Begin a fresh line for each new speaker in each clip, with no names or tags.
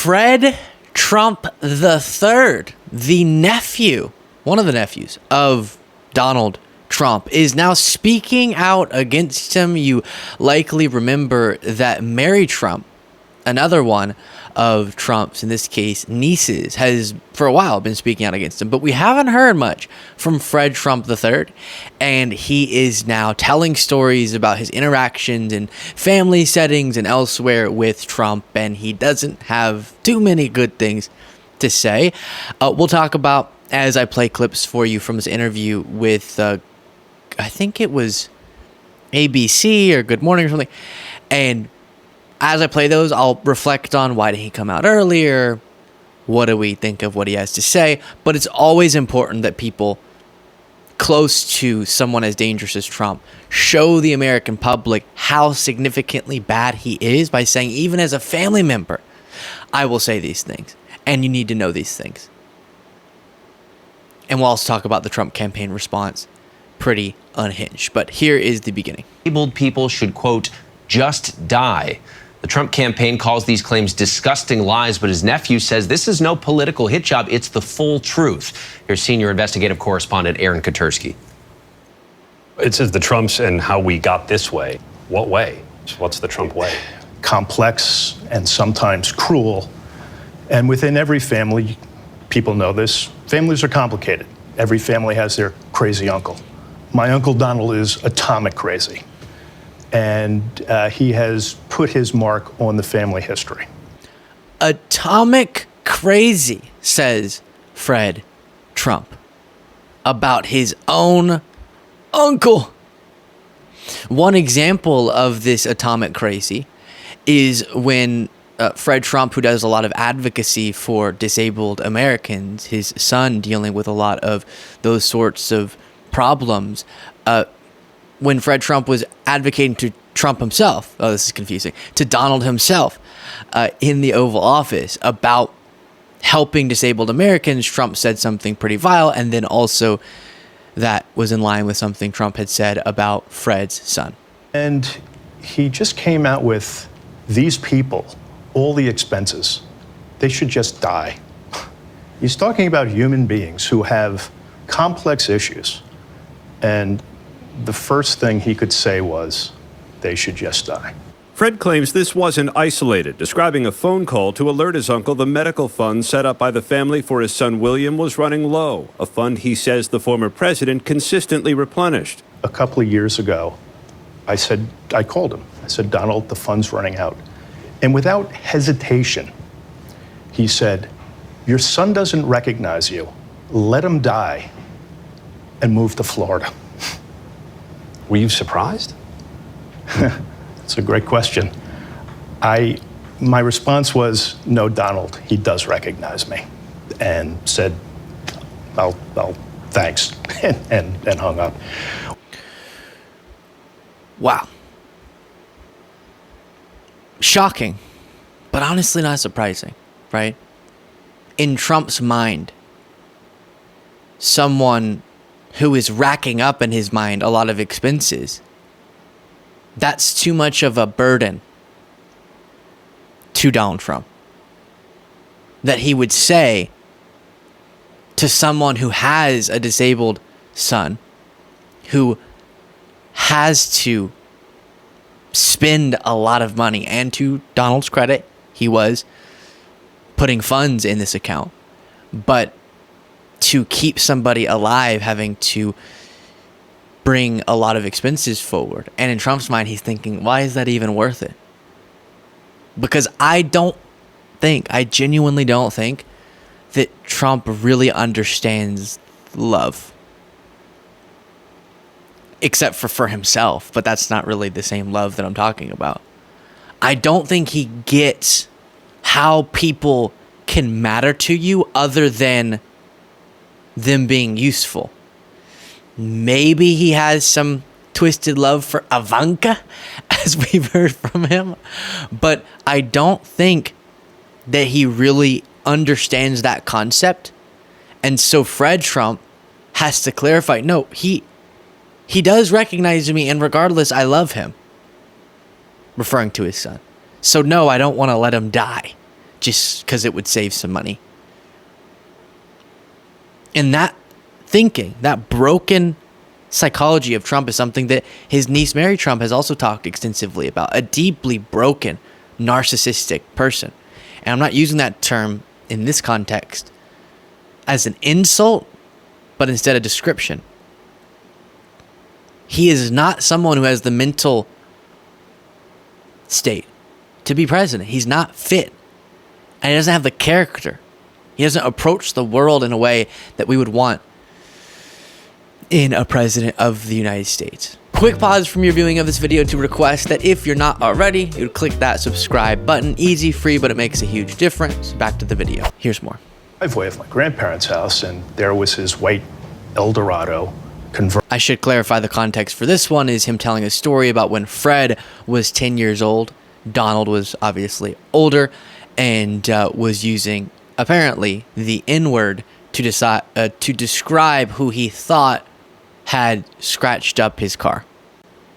Fred Trump III, the nephew, one of the nephews of Donald Trump, is now speaking out against him. You likely remember that Mary Trump, another one of Trump's, in this case, nieces, has for a while been speaking out against him. But we haven't heard much from Fred Trump III. And he is now telling stories about his interactions in family settings and elsewhere with Trump. And he doesn't have too many good things to say. We'll talk about, as I play clips for you from his interview with, I think it was ABC or Good Morning or something. And as I play those, I'll reflect on why did he come out earlier? What do we think of what he has to say? But it's always important that people close to someone as dangerous as Trump show the American public how significantly bad he is by saying, even as a family member, I will say these things. And you need to know these things. And we'll also talk about the Trump campaign response. Pretty unhinged. But here is the beginning.
Disabled people should, quote, just die. The Trump campaign calls these claims disgusting lies, but his nephew says this is no political hit job. It's the full truth. Here's senior investigative correspondent Aaron Katersky.
It says the Trumps and how we got this way. What way? What's the Trump way?
Complex and sometimes cruel. And within every family, people know this, families are complicated. Every family has their crazy uncle. My Uncle Donald is atomic crazy. And he has put his mark on the family history.
Atomic crazy, says Fred Trump about his own uncle. One example of this atomic crazy is when Fred Trump, who does a lot of advocacy for disabled Americans, his son dealing with a lot of those sorts of problems, when Fred Trump was advocating to Trump himself, this is confusing, to Donald himself in the Oval Office about helping disabled Americans, Trump said something pretty vile, and then also that was in line with something Trump had said about Fred's son.
And he just came out with these people, all the expenses, they should just die. He's talking about human beings who have complex issues. And the first thing he could say was, they should just die.
Fred claims this wasn't isolated, describing a phone call to alert his uncle the medical fund set up by the family for his son William was running low, a fund he says the former president consistently replenished.
A couple of years ago, I called him. I said, Donald, the fund's running out. And without hesitation, he said, your son doesn't recognize you. Let him die and move to Florida.
Were you surprised?
It's a great question. My response was, no, Donald, he does recognize me, and said, I'll thanks, and hung up.
Wow. Shocking, but honestly not surprising, right? In Trump's mind, someone who is racking up in his mind a lot of expenses, that's too much of a burden to Donald Trump. That he would say to someone who has a disabled son, who has to spend a lot of money, and to Donald's credit, he was putting funds in this account, but to keep somebody alive, having to bring a lot of expenses forward. And in Trump's mind, he's thinking, why is that even worth it? Because I genuinely don't think that Trump really understands love. Except for himself, but that's not really the same love that I'm talking about. I don't think he gets how people can matter to you other than them being useful. Maybe he has some twisted love for Ivanka, as we've heard from him. But I don't think that he really understands that concept. And so Fred Trump has to clarify, no, he does recognize me, and regardless, I love him. Referring to his son. So no, I don't want to let him die. just because it would save some money. And that thinking, that broken psychology of Trump is something that his niece Mary Trump has also talked extensively about. A deeply broken, narcissistic person. And I'm not using that term in this context as an insult, but instead a description. He is not someone who has the mental state to be president. He's not fit. And he doesn't have the character. He doesn't approach the world in a way that we would want in a president of the United States. Quick pause from your viewing of this video to request that if you're not already, you would click that subscribe button. Easy, free, but it makes a huge difference. Back to the video. Here's more.
Driveway of my grandparents' house, and there was his white Eldorado convertible.
I should clarify the context for this one is him telling a story about when Fred was 10 years old. Donald was obviously older and was using, apparently, the N-word to describe who he thought had scratched up his car.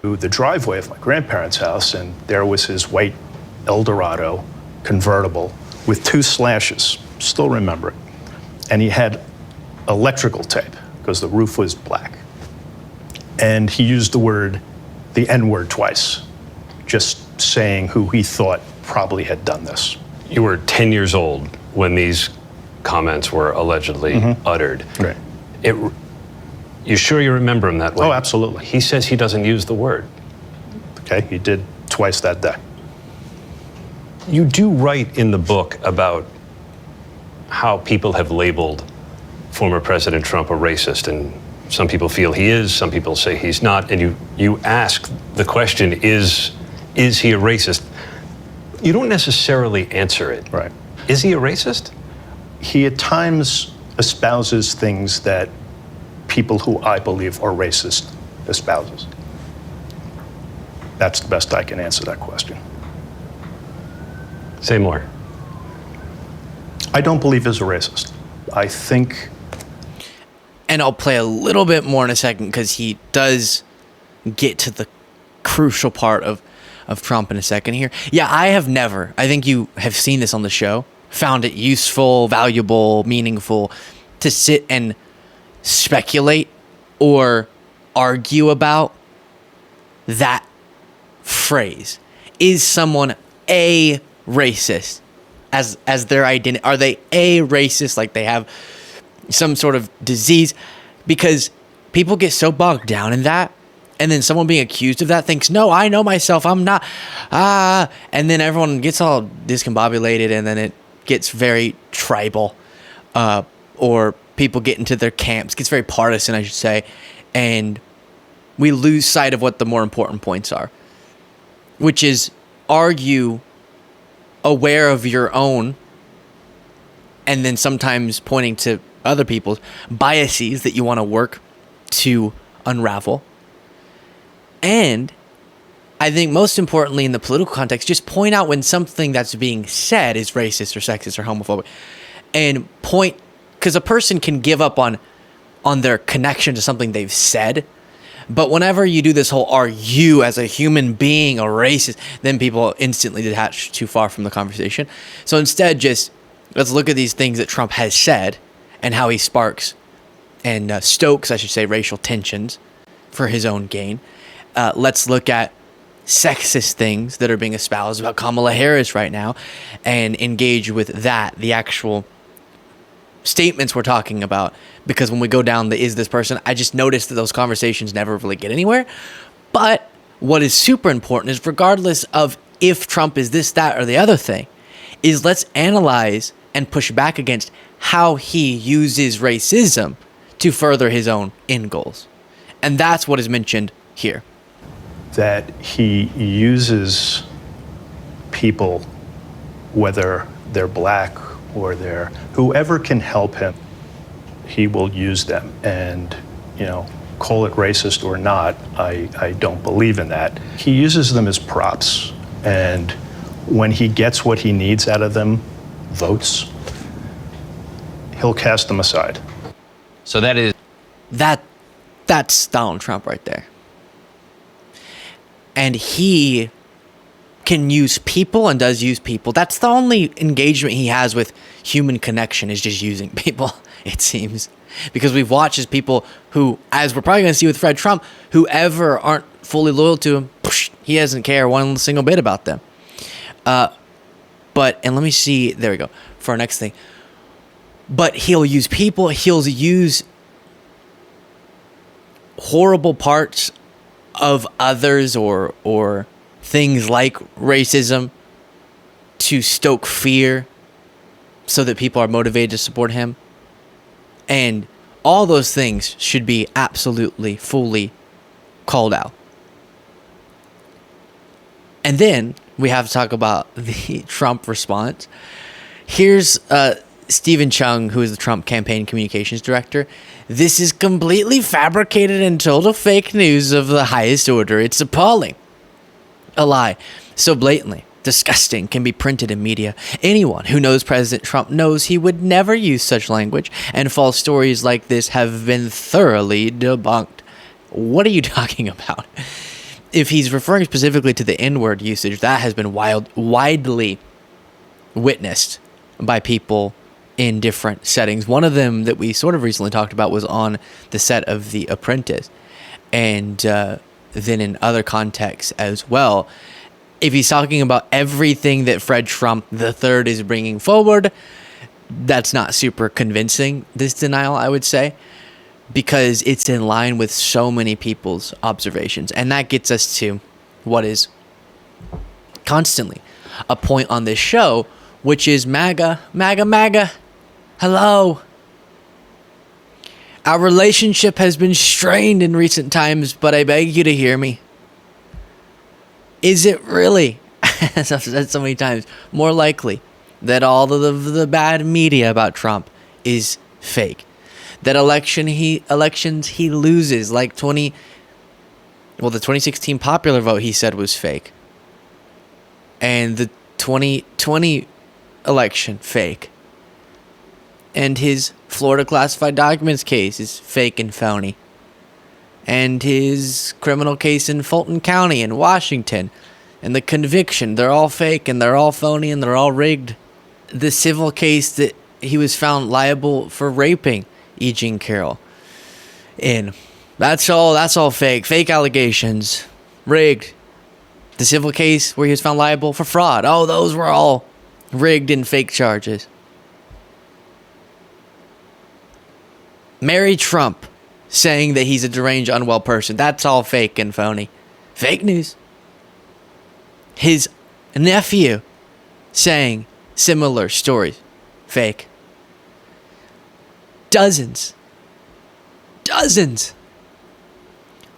The driveway of my grandparents' house, and there was his white Eldorado convertible with 2 slashes. Still remember it. And he had electrical tape because the roof was black. And he used the N-word twice, just saying who he thought probably had done this.
You were 10 years old when these comments were allegedly uttered.
Right.
You sure you remember him that way?
Oh, absolutely.
He says he doesn't use the word.
Okay, he did twice that day.
You do write in the book about how people have labeled former President Trump a racist, and some people feel he is, some people say he's not, and you ask the question, is he a racist? You don't necessarily answer it.
Right.
Is he a racist?
He at times espouses things that people who I believe are racist espouses. That's the best I can answer that question.
Say more.
I don't believe he's a racist. I think...
And I'll play a little bit more in a second because he does get to the crucial part of Trump in a second here. Yeah, I have never, I think you have seen this on the show, found it useful, valuable, meaningful to sit and speculate or argue about that phrase. Is someone a racist as their identity? Are they a racist, like they have some sort of disease? Because people get so bogged down in that, and then someone being accused of that thinks, no, I know myself, I'm not, and then everyone gets all discombobulated, and then it gets very tribal, or people get into their camps, gets very partisan, I should say, and we lose sight of what the more important points are, which is, are you aware of your own, and then sometimes pointing to other people's biases that you want to work to unravel. And I think most importantly in the political context, just point out when something that's being said is racist or sexist or homophobic, and point, because a person can give up on their connection to something they've said, but whenever you do this whole, are you as a human being a racist, then people instantly detach too far from the conversation. So instead, just let's look at these things that Trump has said and how he sparks and stokes, I should say, racial tensions for his own gain. Let's look at sexist things that are being espoused about Kamala Harris right now and engage with that, the actual statements we're talking about. Because when we go down the is this person, I just noticed that those conversations never really get anywhere. But what is super important is, regardless of if Trump is this, that, or the other thing, is let's analyze and push back against how he uses racism to further his own end goals. And that's what is mentioned here.
That he uses people, whether they're black or they're whoever can help him, he will use them. And, call it racist or not, I don't believe in that. He uses them as props. And when he gets what he needs out of them, votes, he'll cast them aside.
So that is...
That's Donald Trump right there. And he can use people and does use people. That's the only engagement he has with human connection, is just using people, it seems. Because we've watched as people who, as we're probably going to see with Fred Trump, whoever aren't fully loyal to him, he doesn't care one single bit about them. And let me see, there we go, for our next thing. But he'll use people, he'll use horrible parts of others or things like racism to stoke fear so that people are motivated to support him. And all those things should be absolutely, fully called out. And then we have to talk about the Trump response. Here's Stephen Chung, who is the Trump campaign communications director. This is completely fabricated and total fake news of the highest order. It's appalling. A lie so blatantly disgusting can be printed in media. Anyone who knows President Trump knows he would never use such language, and false stories like this have been thoroughly debunked. What are you talking about? If he's referring specifically to the N-word usage, that has been widely witnessed by people in different settings. One of them that we sort of recently talked about was on the set of The Apprentice, and then in other contexts as well. If he's talking about everything that Fred Trump III is bringing forward, that's not super convincing, this denial, I would say, because it's in line with so many people's observations. And that gets us to what is constantly a point on this show, which is MAGA, MAGA, MAGA. Hello. Our relationship has been strained in recent times, but I beg you to hear me. Is it really, as I've said so many times, more likely that all of the bad media about Trump is fake? That elections he loses, like the 2016 popular vote he said was fake. And the 2020 election, fake. And his Florida classified documents case is fake and phony. And his criminal case in Fulton County in Washington and the conviction, they're all fake and they're all phony and they're all rigged. The civil case that he was found liable for raping E. Jean Carroll in, that's all fake allegations, rigged. The civil case where he was found liable for fraud, those were all rigged and fake charges. Mary Trump saying that he's a deranged, unwell person, that's all fake and phony. Fake news. His nephew saying similar stories, fake. Dozens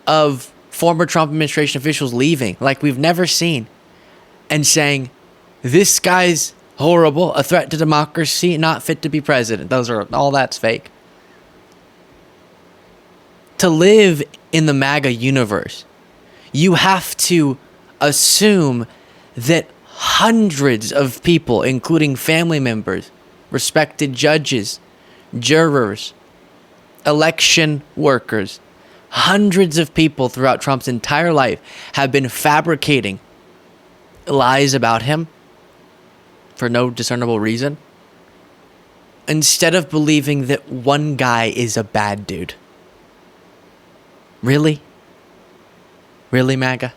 of former Trump administration officials leaving like we've never seen and saying, this guy's horrible, a threat to democracy, not fit to be president. All that's fake. To live in the MAGA universe, you have to assume that hundreds of people, including family members, respected judges, jurors, election workers, hundreds of people throughout Trump's entire life have been fabricating lies about him for no discernible reason, instead of believing that one guy is a bad dude. Really? Really, MAGA?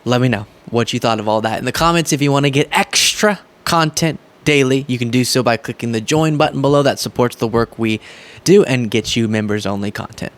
Let me know what you thought of all that in the comments. If you want to get extra content daily, you can do so by clicking the join button below. That supports the work we do and gets you members only content.